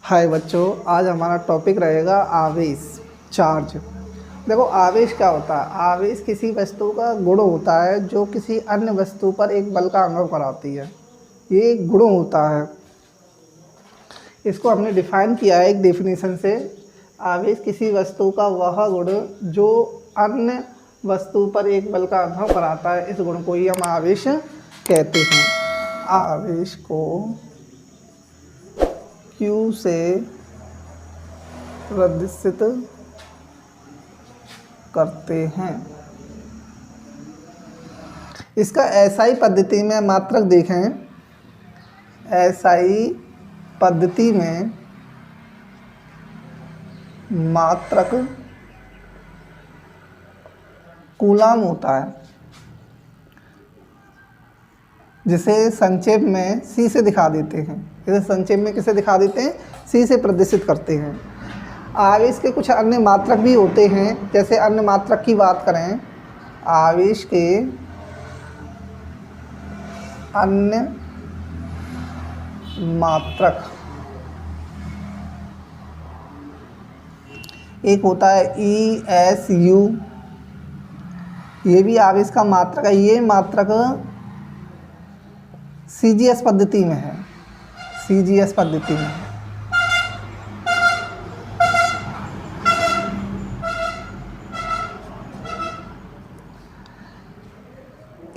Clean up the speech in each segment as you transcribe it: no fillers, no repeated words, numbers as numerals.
हाय बच्चों, आज हमारा टॉपिक रहेगा आवेश, चार्ज। देखो, आवेश क्या होता है? आवेश किसी वस्तु का गुण होता है जो किसी अन्य वस्तु पर एक बल का अनुभव कराती है। ये एक गुण होता है। इसको हमने डिफाइन किया है एक डेफिनेशन से। आवेश किसी वस्तु का वह गुण जो अन्य वस्तु पर एक बल का अनुभव कराता है, इस गुण को ही हम आवेश कहते हैं। आवेश को Q से प्रदर्शित करते हैं। इसका एसआई पद्धति में मात्रक देखें। एसआई पद्धति में मात्रक कूलाम होता है, जिसे संक्षेप में C से दिखा देते हैं। इसे संक्षेप में किसे दिखा देते हैं? C से प्रदर्शित करते हैं। आवेश के कुछ अन्य मात्रक भी होते हैं। जैसे अन्य मात्रक की बात करें, आवेश के अन्य मात्रक एक होता है ESU। ये भी आवेश का मात्रक है। ये मात्रक CGS पद्धति में है। CGS पद्धति में है।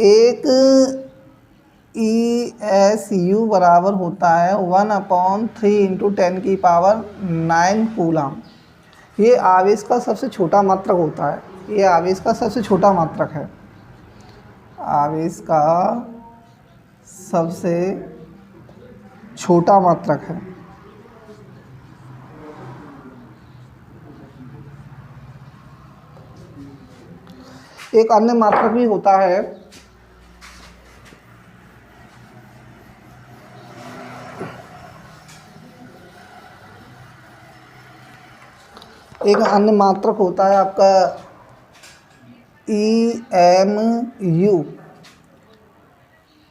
एक ESU बराबर होता है 1/3 × 10⁹ कूलाम। ये आवेश का सबसे छोटा मात्रक होता है। ये आवेश का सबसे छोटा मात्रक है। आवेश का सबसे छोटा मात्रक है। एक अन्य मात्रक भी होता है, एक अन्य मात्रक होता है आपका EMU।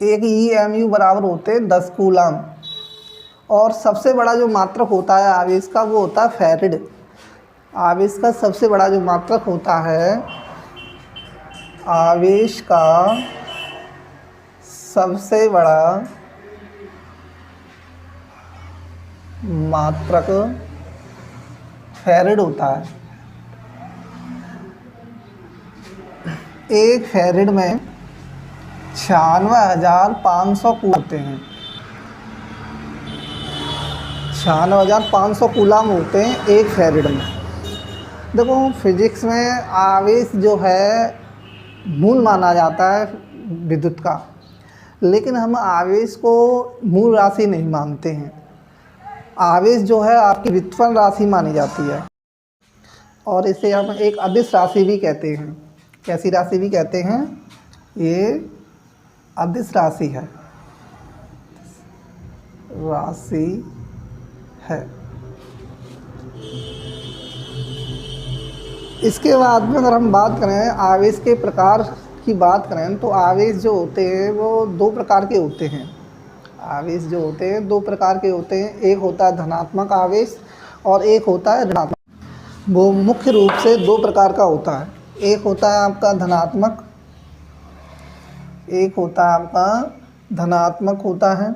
एक EMU बराबर होते हैं 10 कूलाम। और सबसे बड़ा जो मात्रक होता है आवेश का, वो होता है फैराड। आवेश का सबसे बड़ा जो मात्रक होता है, आवेश का सबसे बड़ा मात्रक फैराड होता है। एक फैराड में 96,500 कूलाम होते हैं। 96,500 कूलाम होते हैं एक फैराड में। देखो, फिजिक्स में आवेश जो है मूल माना जाता है विद्युत का, लेकिन हम आवेश को मूल राशि नहीं मानते हैं। आवेश जो है आपकी व्युत्पन्न राशि मानी जाती है, और इसे हम एक अदिश राशि भी कहते हैं। कैसी राशि भी कहते हैं? ये अदिश राशि है। इसके बाद में अगर हम बात करें आवेश के प्रकार की बात करें, तो आवेश जो होते हैं वो दो प्रकार के होते हैं। आवेश जो होते हैं दो प्रकार के होते हैं। एक होता है धनात्मक आवेश और एक होता है ऋणात्मक। वो मुख्य रूप से दो प्रकार का होता है। एक होता है आपका धनात्मक, एक होता है आपका धनात्मक होता है,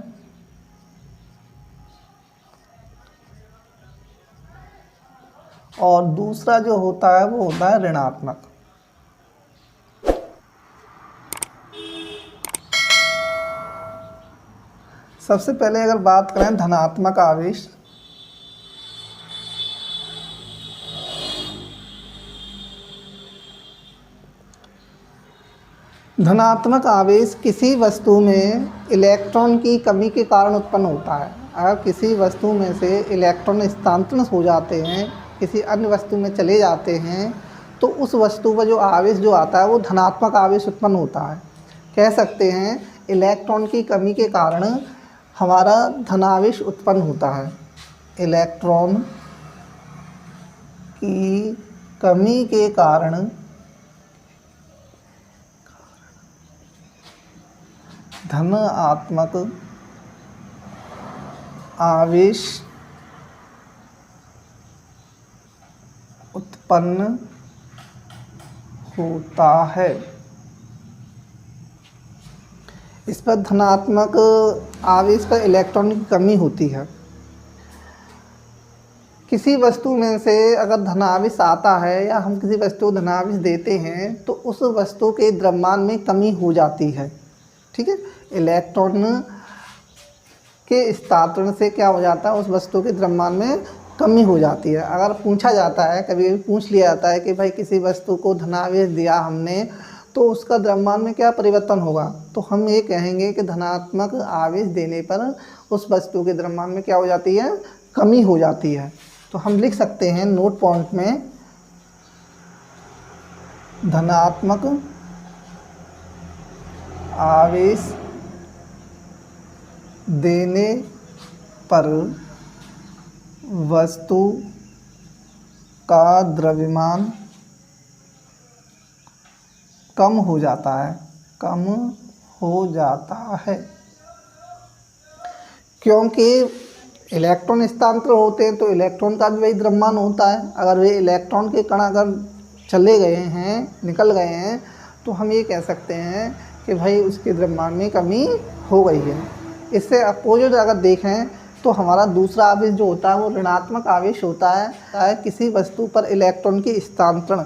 और दूसरा जो होता है वो होता है ऋणात्मक। सबसे पहले अगर बात करें धनात्मक आवेश, धनात्मक आवेश किसी वस्तु में इलेक्ट्रॉन की कमी के कारण उत्पन्न होता है। अगर किसी वस्तु में से इलेक्ट्रॉन स्थानांतरण हो जाते हैं, किसी अन्य वस्तु में चले जाते हैं, तो उस वस्तु पर जो आवेश जो आता है वो धनात्मक आवेश उत्पन्न होता है। कह सकते हैं इलेक्ट्रॉन की कमी के कारण हमारा धनावेश उत्पन्न होता है। इलेक्ट्रॉन की कमी के कारण धनात्मक आवेश उत्पन्न होता है। इस पर धनात्मक आवेश पर इलेक्ट्रॉन की कमी होती है। किसी वस्तु में से अगर धनावेश आता है या हम किसी वस्तु को धनावेश देते हैं तो उस वस्तु के द्रव्यमान में कमी हो जाती है। ठीक है, इलेक्ट्रॉन के स्थानांतरण से क्या हो जाता है, उस वस्तु के द्रव्यमान में कमी हो जाती है। अगर पूछा जाता है, कभी कभी पूछ लिया जाता है कि भाई किसी वस्तु को धनावेश दिया हमने तो उसका द्रव्यमान में क्या परिवर्तन होगा, तो हम ये कहेंगे कि धनात्मक आवेश देने पर उस वस्तु के द्रव्यमान में क्या हो जाती है, कमी हो जाती है। तो हम लिख सकते हैं नोट पॉइंट में, धनात्मक आवेश देने पर वस्तु का द्रव्यमान कम हो जाता है, कम हो जाता है। क्योंकि इलेक्ट्रॉन स्थानांतरण होते हैं तो इलेक्ट्रॉन का भी वही द्रव्यमान होता है। अगर वे इलेक्ट्रॉन के कण अगर चले गए हैं, निकल गए हैं, तो हम ये कह सकते हैं कि भाई उसके द्रव्यमान में कमी हो गई है। इससे अपोजिट अगर देखें तो हमारा दूसरा आवेश जो होता है वो ऋणात्मक आवेश होता है। किसी वस्तु पर इलेक्ट्रॉन के स्थानांतरण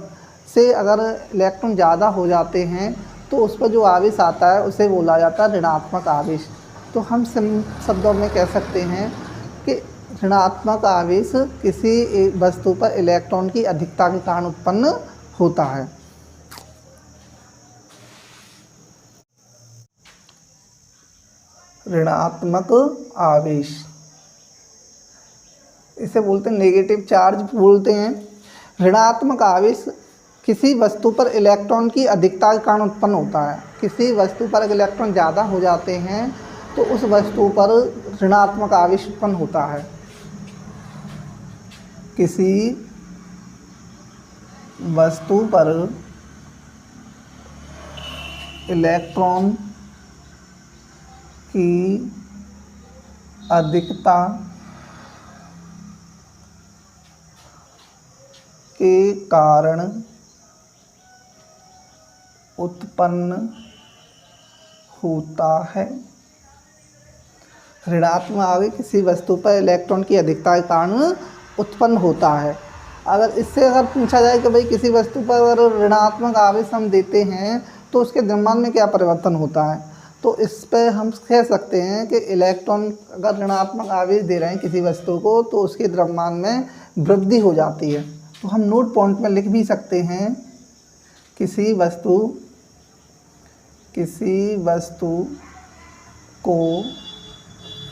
से अगर इलेक्ट्रॉन ज़्यादा हो जाते हैं तो उस पर जो आवेश आता है उसे बोला जाता है ऋणात्मक आवेश। तो हम शब्दों में कह सकते हैं कि ऋणात्मक आवेश किसी वस्तु पर इलेक्ट्रॉन की अधिकता के कारण उत्पन्न होता है। ऋणात्मक आवेश, इसे बोलते हैं नेगेटिव चार्ज बोलते हैं। ऋणात्मक आवेश किसी वस्तु पर इलेक्ट्रॉन की अधिकता के कारण उत्पन्न होता है। किसी वस्तु पर इलेक्ट्रॉन ज़्यादा हो जाते हैं तो उस वस्तु पर ऋणात्मक आवेश उत्पन्न होता है। किसी वस्तु पर इलेक्ट्रॉन की अधिकता के कारण उत्पन्न होता है। ऋणात्मक आवेश किसी वस्तु पर इलेक्ट्रॉन की अधिकता के कारण उत्पन्न होता है। अगर पूछा जाए कि भाई किसी वस्तु पर अगर ऋणात्मक आवेश हम देते हैं तो उसके द्रव्यमान में क्या परिवर्तन होता है, तो इस पर हम कह सकते हैं कि इलेक्ट्रॉन अगर ऋणात्मक आवेश दे रहे हैं किसी वस्तु को तो उसके द्रव्यमान में वृद्धि हो जाती है। तो हम नोट पॉइंट में लिख भी सकते हैं, किसी वस्तु को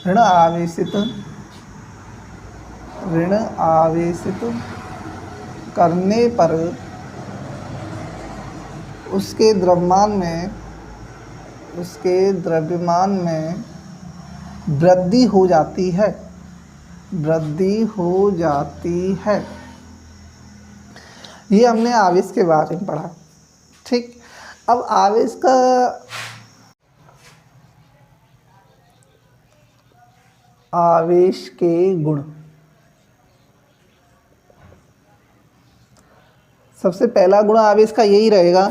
ऋण आवेशित करने पर उसके द्रव्यमान में वृद्धि हो जाती है, ये हमने आवेश के बारे में पढ़ा। ठीक, अब आवेश के गुण। सबसे पहला गुण आवेश का यही रहेगा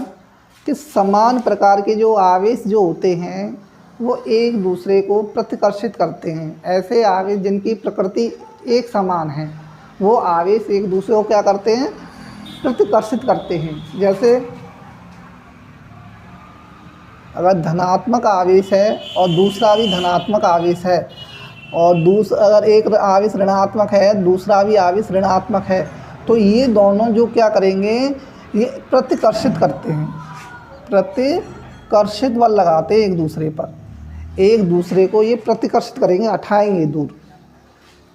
कि समान प्रकार के जो आवेश जो होते हैं वो एक दूसरे को प्रतिकर्षित करते हैं। ऐसे आवेश जिनकी प्रकृति एक समान है वो आवेश एक दूसरे को क्या करते हैं, प्रतिकर्षित करते हैं। जैसे अगर धनात्मक आवेश है और दूसरा भी धनात्मक आवेश है और अगर एक आवेश ऋणात्मक है दूसरा भी आवेश ऋणात्मक है तो ये दोनों जो क्या करेंगे, ये प्रतिकर्षित करते हैं, प्रतिकर्षित बल लगाते हैं एक दूसरे पर, एक दूसरे को ये प्रतिकर्षित करेंगे, हटाएंगे दूर।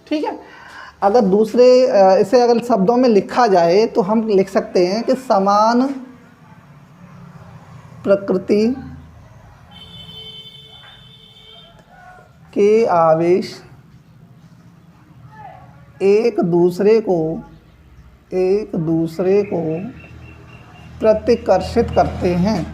ठीक है, अगर इसे अगर शब्दों में लिखा जाए तो हम लिख सकते हैं कि समान प्रकृति के आवेश एक दूसरे को प्रतिकर्षित करते हैं।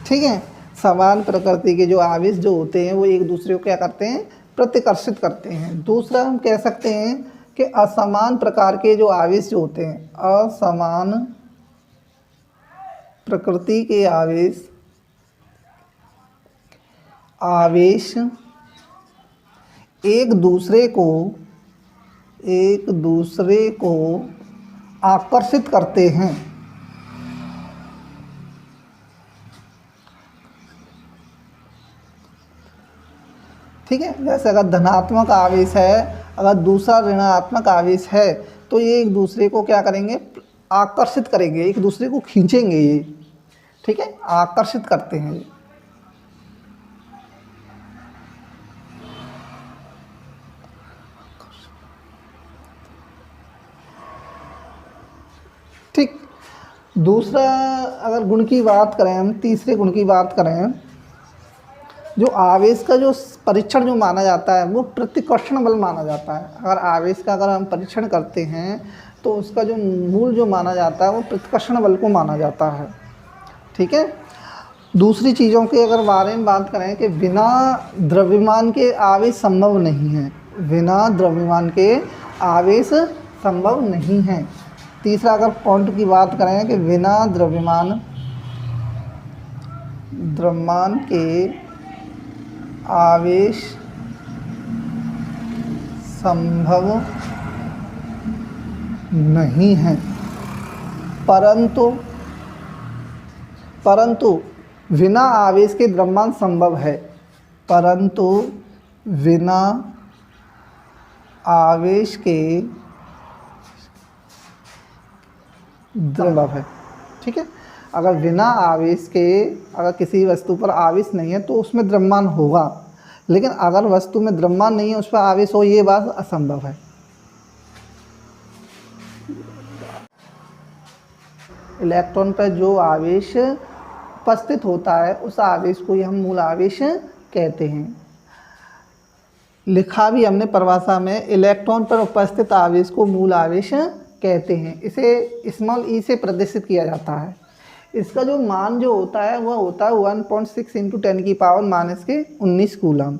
ठीक है, समान प्रकृति के जो आवेश जो होते हैं वो एक दूसरे को क्या करते हैं, प्रतिकर्षित करते हैं। दूसरा हम कह सकते हैं कि असमान प्रकार के जो आवेश जो होते हैं, असमान प्रकृति के आवेश एक दूसरे को आकर्षित करते हैं। ठीक है, जैसे अगर धनात्मक आवेश है, अगर दूसरा ऋणात्मक आवेश है, तो ये एक दूसरे को क्या करेंगे, आकर्षित करेंगे, एक दूसरे को खींचेंगे ये। ठीक है, आकर्षित करते हैं ये। ठीक, दूसरा अगर गुण की बात करें, हम तीसरे गुण की बात करें, जो आवेश का जो परीक्षण जो माना जाता है वो प्रतिकर्षण बल माना जाता है। अगर आवेश का अगर हम परीक्षण करते हैं तो उसका जो मूल जो माना जाता है वो प्रतिकर्षण बल को माना जाता है। ठीक है, दूसरी चीज़ों के अगर बारे में बात करें कि बिना द्रव्यमान के आवेश संभव नहीं है, बिना द्रव्यमान के आवेश संभव नहीं है। तीसरा अगर पॉइंट की बात करें कि बिना द्रव्यमान के आवेश संभव नहीं है, परंतु बिना आवेश के द्रव्यमान संभव है, परंतु बिना आवेश के संभव है। ठीक है, अगर बिना आवेश के अगर किसी वस्तु पर आवेश नहीं है तो उसमें द्रव्यमान होगा, लेकिन अगर वस्तु में द्रव्यमान नहीं है उस पर आवेश हो, ये बात असंभव है। इलेक्ट्रॉन पर जो आवेश उपस्थित होता है उस आवेश को ही हम मूल आवेश कहते हैं। लिखा भी हमने परिभाषा में, इलेक्ट्रॉन पर उपस्थित आवेश को मूल आवेश कहते हैं। इसे स्मॉल ई से प्रदर्शित किया जाता है। इसका जो मान जो होता है वह होता है 1.6 × 10⁻⁻�19 कूलम।